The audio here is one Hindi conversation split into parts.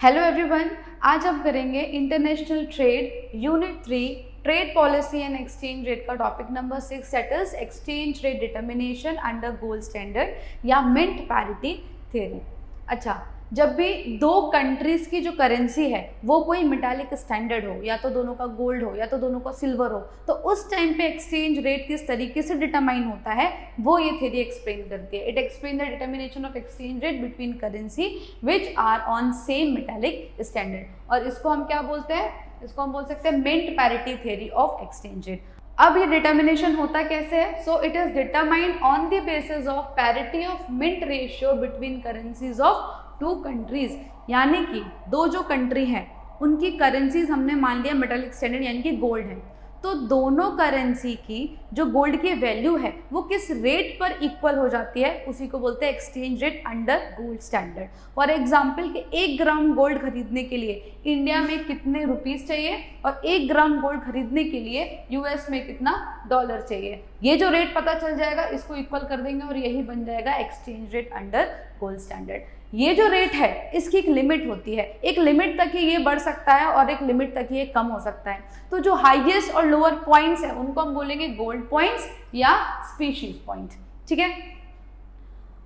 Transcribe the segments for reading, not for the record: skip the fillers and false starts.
हेलो एवरीवन, आज हम करेंगे international trade unit 3 trade policy and exchange rate का topic number 6 set is exchange rate determination under gold standard या मिंट पैरिटी थ्योरी। अच्छा, जब भी दो कंट्रीज की जो करेंसी है वो कोई मेटालिक स्टैंडर्ड हो, या तो दोनों का गोल्ड हो या तो दोनों का सिल्वर हो, तो उस टाइम पे एक्सचेंज रेट किस तरीके से डिटरमाइन होता है वो ये थ्योरी एक्सप्लेन करती है। It explain the determination of exchange rate between currency which are on same metallic standard, और इसको हम क्या बोलते हैं? इसको हम बोल सकते हैं mint parity theory of exchange rate. अब ये डिटर्मिनेशन होता कैसे है? So it is determined on the basis of parity of mint ratio between currencies of two countries, यानी कि दो जो कंट्री हैं उनकी करेंसीज हमने मान लिया मेटालिक स्टैंडर्ड यानी कि गोल्ड है, तो दोनों करेंसी की जो गोल्ड की वैल्यू है वो किस रेट पर इक्वल हो जाती है उसी को बोलते हैं exchange rate under gold standard. For example कि 1 ग्राम गोल्ड खरीदने के लिए इंडिया में कितने रुपीस चाहिए और 1 ग्राम गोल्ड खरीदने के लिए यूएस में कितना डॉलर चाहिए, ये जो रेट पता चल जाएगा इसको इक्वल कर देंगे और यही बन जाएगा exchange rate under gold standard. ये जो रेट है इसकी एक लिमिट होती है, एक लिमिट तक ही ये बढ़ सकता है और एक लिमिट तक ही ये कम हो सकता है। तो जो हाईएस्ट और लोअर पॉइंट्स है उनको हम बोलेंगे गोल्ड पॉइंट्स या स्पीशीज पॉइंट। ठीक है,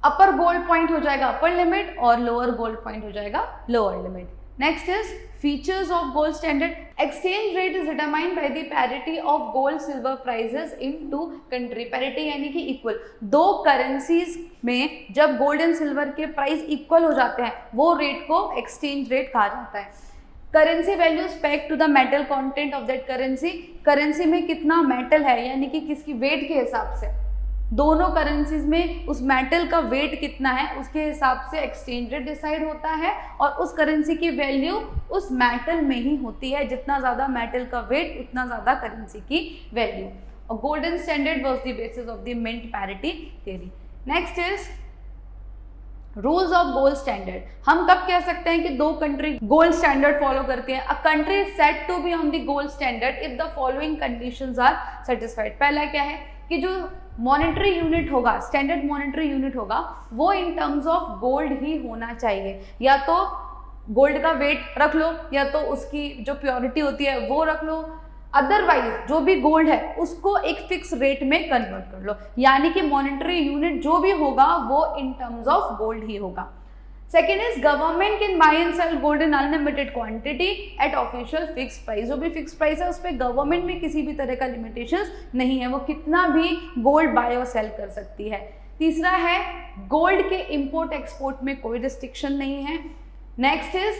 अपर गोल्ड पॉइंट हो जाएगा अपर लिमिट और लोअर गोल्ड पॉइंट हो जाएगा lower limit. Next is features of gold standard. Exchange rate is determined by the parity of gold silver prices in two country. Parity यानी कि इक्वल, दो करेंसीज में जब गोल्ड एंड सिल्वर के प्राइस इक्वल हो जाते हैं वो रेट को एक्सचेंज रेट कहा जाता है। Currency values peg to the metal content of that currency, currency में कितना मेटल है यानी कि किसकी वेट के हिसाब से, दोनों करेंसीज में उस मेटल का वेट कितना है उसके हिसाब से एक्सचेंज रेट डिसाइड होता है, और उस करेंसी की वैल्यू उस मेटल में ही होती है, जितना ज़्यादा मेटल का वेट उतना ज़्यादा करेंसी की वैल्यू। और golden standard was the basis of the mint parity theory. Next is rules of gold standard. हम कब कह सकते हैं कि दो कंट्री गोल्ड स्टैंडर्ड फॉलो करती है? A country is said to be on the gold standard if the following conditions are satisfied. पहला क्या है कि जो मॉनेटरी यूनिट होगा, स्टैंडर्ड मॉनेटरी यूनिट होगा, वो इन टर्म्स ऑफ गोल्ड ही होना चाहिए। या तो गोल्ड का वेट रख लो या तो उसकी जो प्योरिटी होती है वो रख लो, अदरवाइज जो भी गोल्ड है उसको एक फिक्स रेट में कन्वर्ट कर लो, यानी कि मॉनेटरी यूनिट जो भी होगा वो इन टर्म्स ऑफ गोल्ड ही होगा। Second is government can buy and cell gold in unlimited quantity eight official fix price. जो भी फिक्स प्राइस है उस पर गवर्नमेंट में किसी भी तरह का लिमिटेशंस नहीं है, वो कितना भी गोल्ड बाय और सेल कर सकती है। तीसरा है गोल्ड के इंपोर्ट एक्सपोर्ट में कोई रिस्ट्रिक्शन नहीं है। नेक्स्ट इज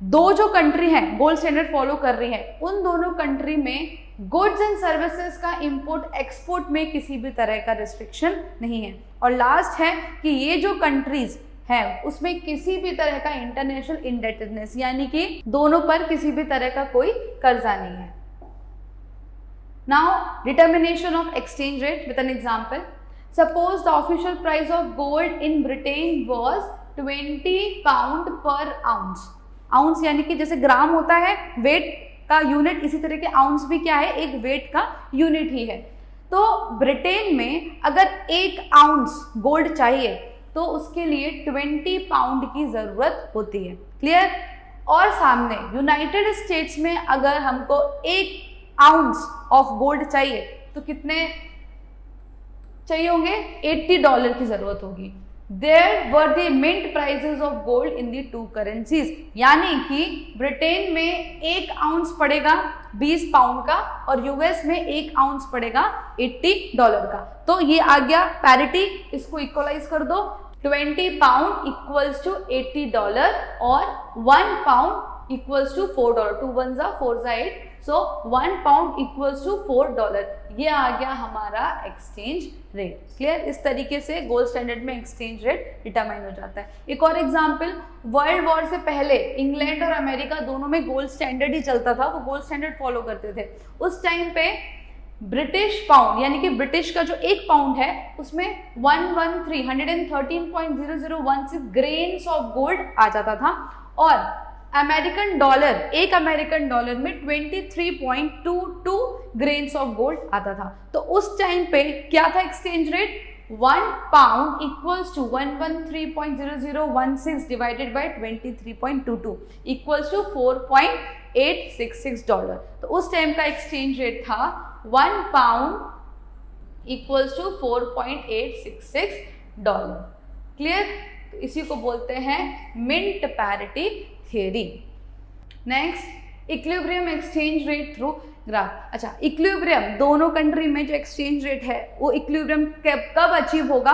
दो जो कंट्री हैं गोल्ड स्टैंडर्ड फॉलो कर रही है उन दोनों कंट्री में गुड्स एंड सर्विसेज का इंपोर्ट एक्सपोर्ट में किसी भी तरह का रिस्ट्रिक्शन नहीं है। और लास्ट है कि ये जो कंट्रीज है उसमें किसी भी तरह का इंटरनेशनल इंडेटेडनेस यानी कि दोनों पर किसी भी तरह का कोई कर्जा नहीं है। Now determination of exchange rate with an example. Suppose the official price of gold in Britain was 20 pound पर आउंस। आउंस यानी कि जैसे ग्राम होता है वेट का यूनिट, इसी तरह के आउंस भी क्या है? एक वेट का यूनिट ही है। तो ब्रिटेन में अगर 1 आउंस गोल्ड चाहिए तो उसके लिए 20 पाउंड की जरूरत होती है। क्लियर? और सामने यूनाइटेड स्टेट्स में अगर हमको 1 आउंस ऑफ गोल्ड चाहिए तो कितने चाहिए होंगे? $80 की जरूरत होगी। There were the mint prices of gold in the two currencies, यानी कि ब्रिटेन में 1 आउंस पड़ेगा 20 पाउंड का और यूएस में 1 आउंस पड़ेगा $80 का। तो ये आ गया पैरिटी, इसको इक्वलाइज कर दो। 20 पाउंड इक्वल्स टू $80 और 1 पाउंड इक्वल्स टू $4। 2 1 जा 4 जा 8, सो 1 पाउंड इक्वल्स टू $4। ये आ गया हमारा एक्सचेंज रेट। क्लियर? इस तरीके से गोल्ड स्टैंडर्ड में एक्सचेंज रेट डिटरमाइन हो जाता है। एक और एग्जांपल, वर्ल्ड वॉर से पहले इंग्लैंड और अमेरिका दोनों में गोल्ड स्टैंडर्ड ही चलता था, वो गोल्ड स्टैंडर्ड फॉलो करते थे। उस टाइम पे ब्रिटिश पाउंड यानी कि ब्रिटिश का जो 1 पाउंड है उसमें 113.0016 ग्रेन्स ऑफ गोल्ड आ जाता था, और अमेरिकन डॉलर, 1 अमेरिकन डॉलर में 23.22 ग्रेन्स ऑफ गोल्ड आता था। तो उस टाइम पे क्या था exchange rate? 1 pound equals to 113.0016 divided by 23.22 equals to $4.866। तो उस टाइम का एक्सचेंज रेट था 1 पाउंड इक्वल्स टू $4.866। क्लियर? तो इसी को बोलते हैं mint parity theory. Next, equilibrium exchange rate through graph. अच्छा, इक्विलिब्रियम दोनों कंट्री में जो एक्सचेंज रेट है वो इक्विलिब्रियम कब अचीव होगा?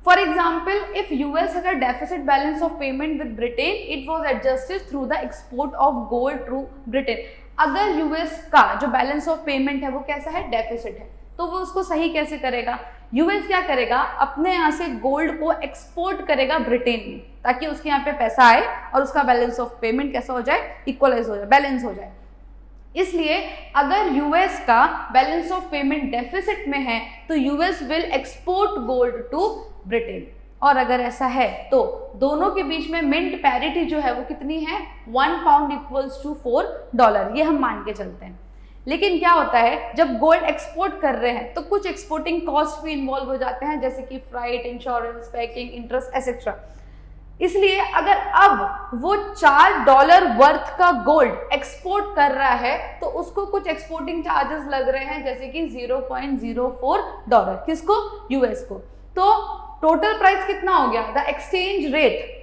For example, if US had a deficit balance of payment with Britain, it was adjusted through the export of gold to Britain. अगर यूएस का जो बैलेंस ऑफ पेमेंट है वो कैसा है? डेफिसिट है, तो वो उसको सही कैसे करेगा? यूएस क्या करेगा? अपने यहाँ से गोल्ड को एक्सपोर्ट करेगा ब्रिटेन में, ताकि उसके यहाँ पे पैसा आए और उसका बैलेंस ऑफ पेमेंट कैसा हो जाए? इक्वलाइज हो जाए, बैलेंस हो जाए। इसलिए अगर यूएस का बैलेंस ऑफ पेमेंट डेफिसिट में है तो US will export gold to Britain, और अगर ऐसा है तो दोनों के बीच में मिंट पैरिटी जो है वो कितनी है? 1 पाउंड इक्वल्स टू $4, ये हम मान के चलते हैं। लेकिन क्या होता है, जब गोल्ड एक्सपोर्ट कर रहे हैं तो कुछ एक्सपोर्टिंग कॉस्ट भी इन्वॉल्व हो जाते हैं, जैसे कि freight, insurance, packing, interest etcetera. इसलिए अगर अब वो $4 वर्थ का गोल्ड एक्सपोर्ट कर रहा है तो उसको कुछ एक्सपोर्टिंग चार्जेस लग रहे हैं, जैसे कि $0.04। किसको? यूएस को। तो टोटल प्राइस कितना हो गया? The exchange rate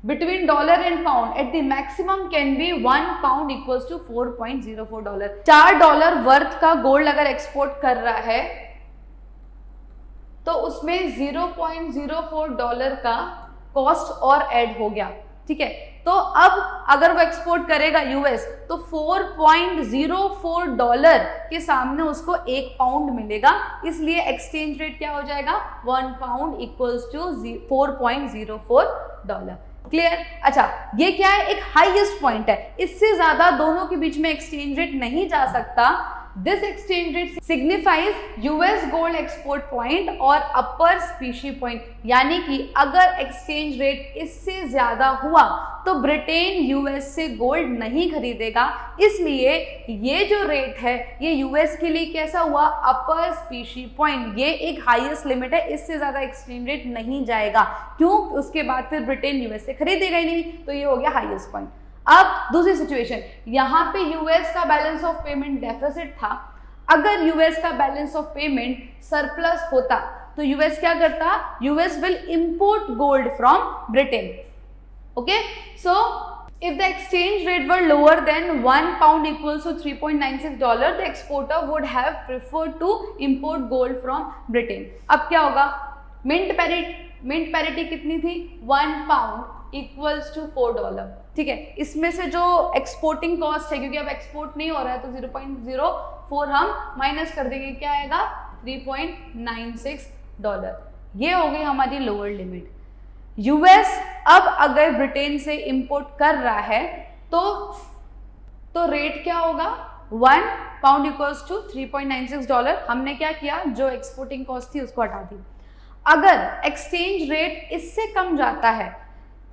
between dollar and pound at the maximum can be 1 pound equals to $4.04। $4 worth का गोल्ड अगर एक्सपोर्ट कर रहा है तो उसमें $0.04 का कॉस्ट और ऐड हो गया। ठीक है, तो अब अगर वो एक्सपोर्ट करेगा यूएस तो $4.04 के सामने उसको 1 पाउंड मिलेगा, इसलिए एक्सचेंज रेट क्या हो जाएगा? 1 पाउंड इक्वल्स टू $4.04। क्लियर? अच्छा, ये क्या है? एक हाईएस्ट पॉइंट है, इससे ज्यादा दोनों के बीच में एक्सचेंज रेट नहीं जा सकता। This exchange rate signifies US gold export point और अपर स्पीशी पॉइंट, यानी कि अगर एक्सचेंज रेट इससे ज्यादा हुआ तो ब्रिटेन यूएस से गोल्ड नहीं खरीदेगा, इसलिए ये जो रेट है ये यूएस के लिए कैसा हुआ? अपर स्पीशी पॉइंट। ये एक हाईएस्ट लिमिट है, इससे ज्यादा एक्सचेंज रेट नहीं जाएगा। क्यों? उसके बाद फिर ब्रिटेन यूएस से खरीदेगा ही नहीं, तो ये हो गया हाईएस्ट पॉइंट। अब दूसरी सिचुएशन, यहां पे यूएस का बैलेंस ऑफ पेमेंट डेफिसिट था। अगर यूएस का बैलेंस ऑफ पेमेंट सरप्लस होता तो यूएस क्या करता? US will import gold from Britain. Okay, so if the exchange rate were lower than 1 pound equals to $3.96, the exporter would have preferred to import gold from Britain। अब क्या होगा? मिंट पैरिटी कितनी थी? 1 पाउंड इक्वल्स टू $4। ठीक है, इसमें से जो एक्सपोर्टिंग कॉस्ट है, क्योंकि अब एक्सपोर्ट नहीं हो रहा है तो 0.04 हम माइनस कर देंगे, क्या आएगा? $3.96। ये हो गई हमारी लोअर लिमिट। यूएस अब अगर ब्रिटेन से इंपोर्ट कर रहा है तो रेट क्या होगा? 1 पाउंड इक्वल्स टू $3.96। हमने क्या किया? जो एक्सपोर्टिंग कॉस्ट थी उसको हटा दी। अगर एक्सचेंज रेट इससे कम जाता है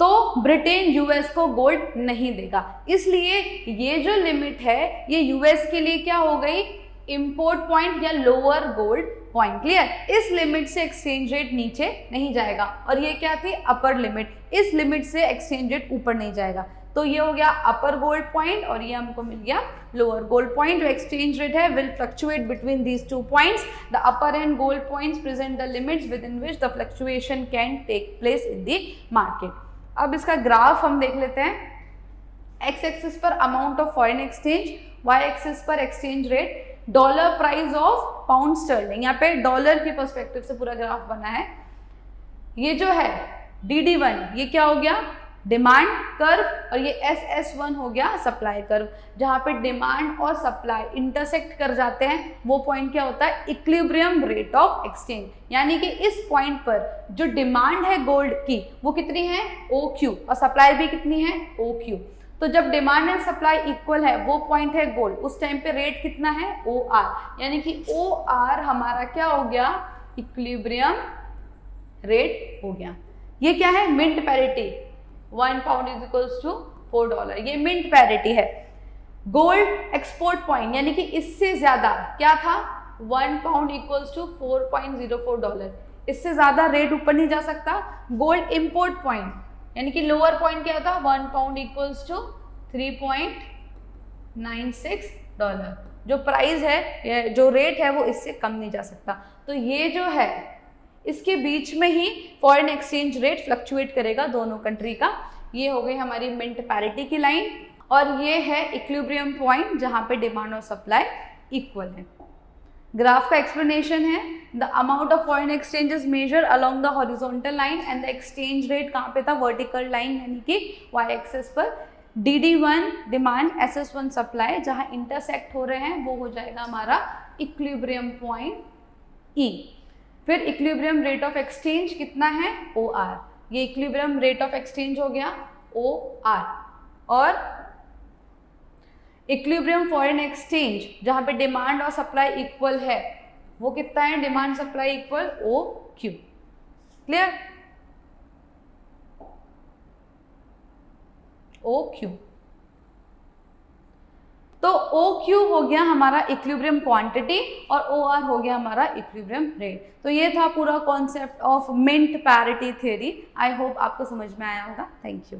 तो ब्रिटेन यूएस को गोल्ड नहीं देगा, इसलिए ये जो लिमिट है ये यूएस के लिए क्या हो गई? इंपोर्ट पॉइंट या लोअर गोल्ड पॉइंट। क्लियर? इस लिमिट से एक्सचेंज रेट नीचे नहीं जाएगा, और ये क्या थी? Upper limit. इस लिमिट से एक्सचेंज रेट ऊपर नहीं जाएगा, तो ये हो गया अपर गोल्ड पॉइंट और ये हमको मिल गया लोअर गोल्ड पॉइंट। जो एक्सचेंज रेट है will fluctuate between these two points. The upper and gold points present the limits within which the fluctuation can take place in the market. अब इसका ग्राफ हम देख लेते हैं। एक्स एक्सिस पर amount of foreign exchange, Y axis पर exchange rate, dollar price of pound sterling. यहाँ पे डॉलर के पर्सपेक्टिव से पूरा ग्राफ बना है। ये जो है DD1, ये क्या हो गया? डिमांड कर्व, और ये SS1 हो गया सप्लाई कर्व। जहाँ पे डिमांड और सप्लाई इंटरसेक्ट कर जाते हैं वो पॉइंट क्या होता है? Equilibrium rate of exchange. यानी कि इस पॉइंट पर जो डिमांड है गोल्ड की वो कितनी है? OQ, और सप्लाई भी कितनी है? OQ। तो जब डिमांड एंड सप्लाई इक्वल है, वो पॉइंट है गोल्ड, उस टाइम पे रेट कितना है? OR। यानी कि OR हमारा क्या हो गया? इक्विलिब्रियम रेट हो गया। ये क्या है? Mint parity. 1 pound is equals to $4, ये मिंट पैरिटी है। गोल्ड एक्सपोर्ट पॉइंट, यानी कि इससे ज्यादा क्या था? 1 पाउंड इक्वल्स टू $4.04। इससे ज़्यादा रेट ऊपर नहीं जा सकता। गोल्ड इम्पोर्ट पॉइंट यानी कि लोअर पॉइंट क्या था, 1 पाउंड इक्वल्स टू 3.96 डॉलर। जो प्राइस है, जो रेट है, वो इससे कम नहीं जा सकता। तो ये जो है इसके बीच में ही फॉरेन एक्सचेंज रेट फ्लक्चुएट करेगा दोनों कंट्री का। ये हो गई हमारी मिंट पैरिटी की लाइन, और ये है इक्विलिब्रियम पॉइंट जहां पे डिमांड और सप्लाई इक्वल है। ग्राफ का एक्सप्लेनेशन है, the amount of foreign exchange is measure along the horizontal line and the exchange rate कहाँ पे था, वर्टिकल लाइन यानी कि वाई एक्सिस पर। DD1 डिमांड, SS1 सप्लाई, जहां इंटरसेक्ट हो रहे हैं वो हो जाएगा हमारा इक्विलिब्रियम पॉइंट E। फिर इक्विलिब्रियम रेट ऑफ एक्सचेंज कितना है, OR। ये इक्विलिब्रियम रेट ऑफ एक्सचेंज हो गया OR। और इक्विलिब्रियम फॉरेन एक्सचेंज जहां पे डिमांड और सप्लाई इक्वल है वो कितना है, demand supply equal OQ। Clear, OQ। तो OQ हो गया हमारा इक्विलिब्रियम क्वांटिटी और OR हो गया हमारा इक्विलिब्रियम रेट। तो ये था पूरा concept of mint parity theory. I hope आपको समझ में आया होगा। Thank you.